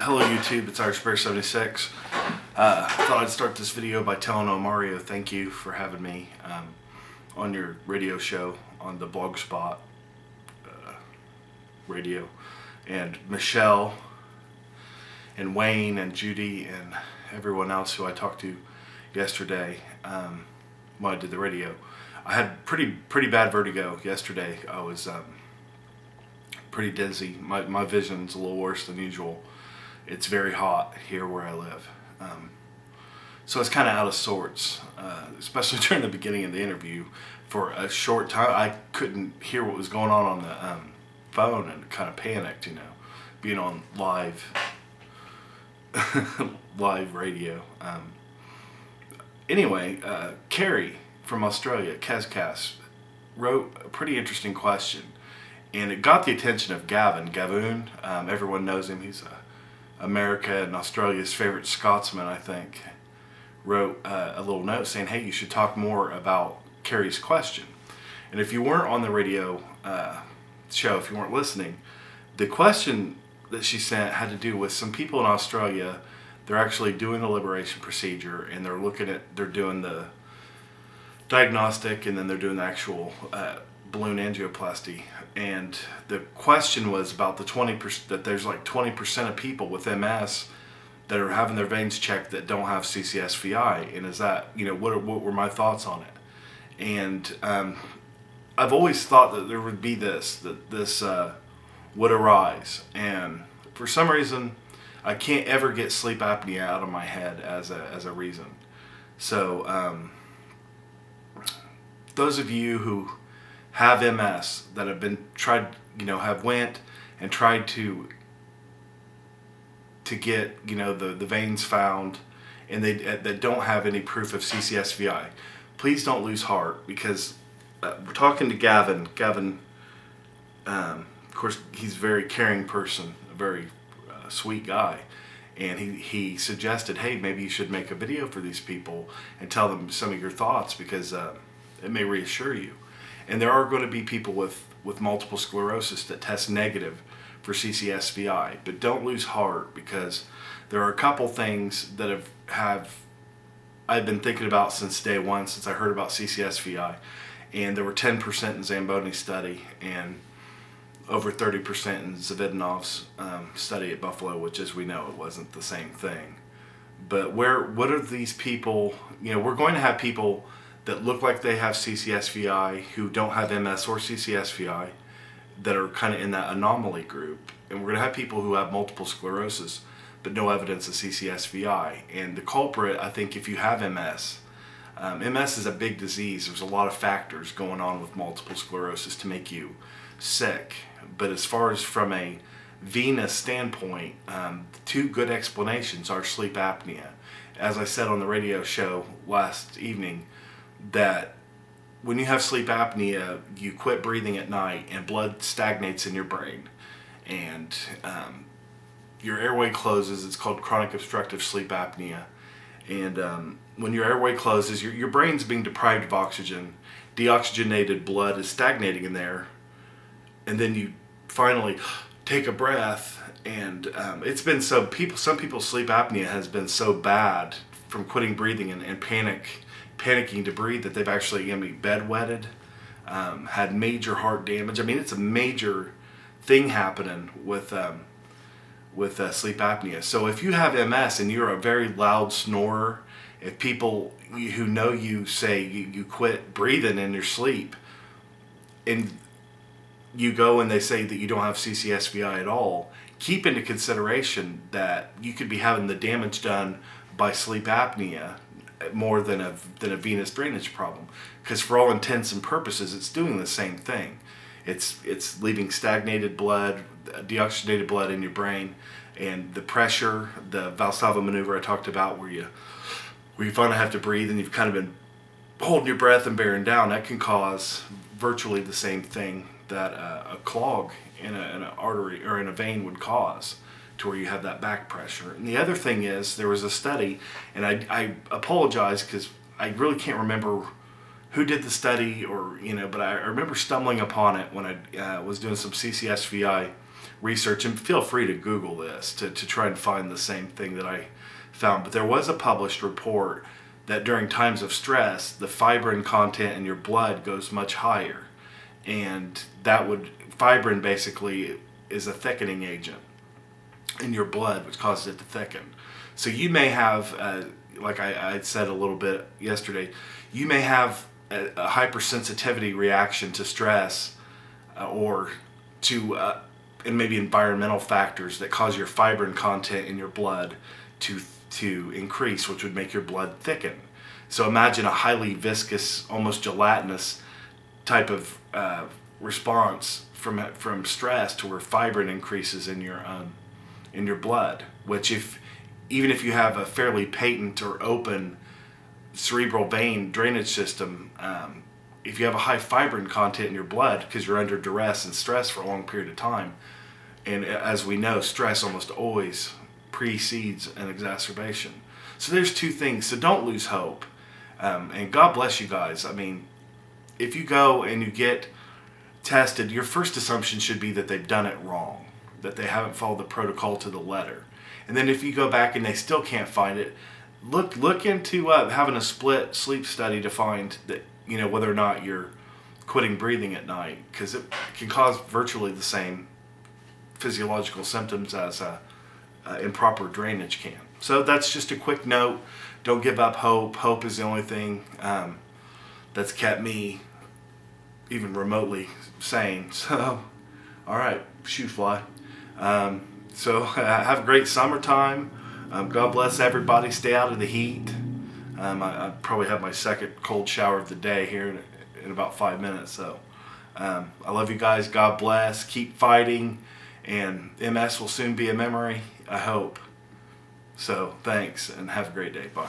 Hello YouTube, it's IrishBear76. I thought I'd start this video by telling Mario thank you for having me on your radio show on the Blogspot radio. And Michelle and Wayne and Judy and everyone else who I talked to yesterday when I did the radio. I had pretty bad vertigo yesterday. I was pretty dizzy. My vision's a little worse than usual. It's very hot here where I live. So it's kind of out of sorts, especially during the beginning of the interview. For a short time, I couldn't hear what was going on the phone and kind of panicked, being on live radio. Anyway, Kerri from Australia, Kazkas, wrote a pretty interesting question. And it got the attention of Gavin, Gavoon. Everyone knows him. He's America and Australia's favorite Scotsman, I think, wrote a little note saying, hey, you should talk more about Kerri's question. And if you weren't on the radio show, if you weren't listening, the question that she sent had to do with some people in Australia. They're actually doing the liberation procedure, and they're doing the diagnostic, and then they're doing the actual balloon angioplasty. And the question was about the 20%, that there's like 20% of people with MS that are having their veins checked that don't have CCSVI. And is that, what were my thoughts on it? And I've always thought that there would be this would arise. And for some reason, I can't ever get sleep apnea out of my head as a reason. So those of you who have MS that have been have went and tried to get the veins found, and that don't have any proof of CCSVI, please don't lose heart, because we're talking to Gavin. Gavin, of course, he's a very caring person, a very sweet guy, and he suggested, hey, maybe you should make a video for these people and tell them some of your thoughts, because it may reassure you. And there are going to be people with multiple sclerosis that test negative for CCSVI, but don't lose heart, because there are a couple things that I've been thinking about since day one, since I heard about CCSVI. And there were 10% in Zamboni's study and over 30% in Zavidanov's study at Buffalo, which, as we know, it wasn't the same thing. But what are these people? We're going to have people that look like they have CCSVI who don't have MS or CCSVI, that are kind of in that anomaly group. And we're going to have people who have multiple sclerosis but no evidence of CCSVI. And the culprit, I think, if you have MS, MS is a big disease. There's a lot of factors going on with multiple sclerosis to make you sick. But as far as from a venous standpoint, two good explanations are sleep apnea. As I said on the radio show last evening, that when you have sleep apnea, you quit breathing at night and blood stagnates in your brain, and your airway closes. It's called chronic obstructive sleep apnea. And when your airway closes, your brain's being deprived of oxygen. Deoxygenated blood is stagnating in there, and then you finally take a breath. And it's been some people's sleep apnea has been so bad from quitting breathing and panicking to breathe, that they've actually bedwetted, had major heart damage. I mean, it's a major thing happening with sleep apnea. So if you have MS and you're a very loud snorer, if people who know you say you quit breathing in your sleep, and you go and they say that you don't have CCSVI at all, keep into consideration that you could be having the damage done by sleep apnea more than a venous drainage problem, because for all intents and purposes, it's doing the same thing. It's leaving stagnated blood, deoxygenated blood in your brain, and the pressure, the Valsalva maneuver I talked about, where you finally have to breathe and you've kind of been holding your breath and bearing down, that can cause virtually the same thing that a clog in an artery or in a vein would cause, to where you have that back pressure. And the other thing is, there was a study, and I apologize because I really can't remember who did the study, or but I remember stumbling upon it when I was doing some CCSVI research, and feel free to Google this to try and find the same thing that I found. But there was a published report that during times of stress, the fibrin content in your blood goes much higher. And fibrin basically is a thickening agent in your blood, which causes it to thicken. So you may have, like I had said a little bit yesterday, you may have a hypersensitivity reaction to stress or to and maybe environmental factors that cause your fibrin content in your blood to increase, which would make your blood thicken. So imagine a highly viscous, almost gelatinous type of response from stress to where fibrin increases in your blood. Which even if you have a fairly patent or open cerebral vein drainage system, if you have a high fibrin content in your blood because you're under duress and stress for a long period of time, and as we know, stress almost always precedes an exacerbation. So there's two things. So don't lose hope. And God bless you guys. I mean, if you go and you get tested, your first assumption should be that they've done it wrong, that they haven't followed the protocol to the letter. And then if you go back and they still can't find it, look into having a split sleep study to find that, whether or not you're quitting breathing at night, because it can cause virtually the same physiological symptoms as improper drainage can. So that's just a quick note. Don't give up hope. Hope is the only thing that's kept me even remotely sane. So, all right, shoot fly. So have a great summertime. God bless everybody. Stay out of the heat. I probably have my second cold shower of the day here in about 5 minutes. So I love you guys. God bless. Keep fighting. And MS will soon be a memory, I hope. So thanks and have a great day. Bye.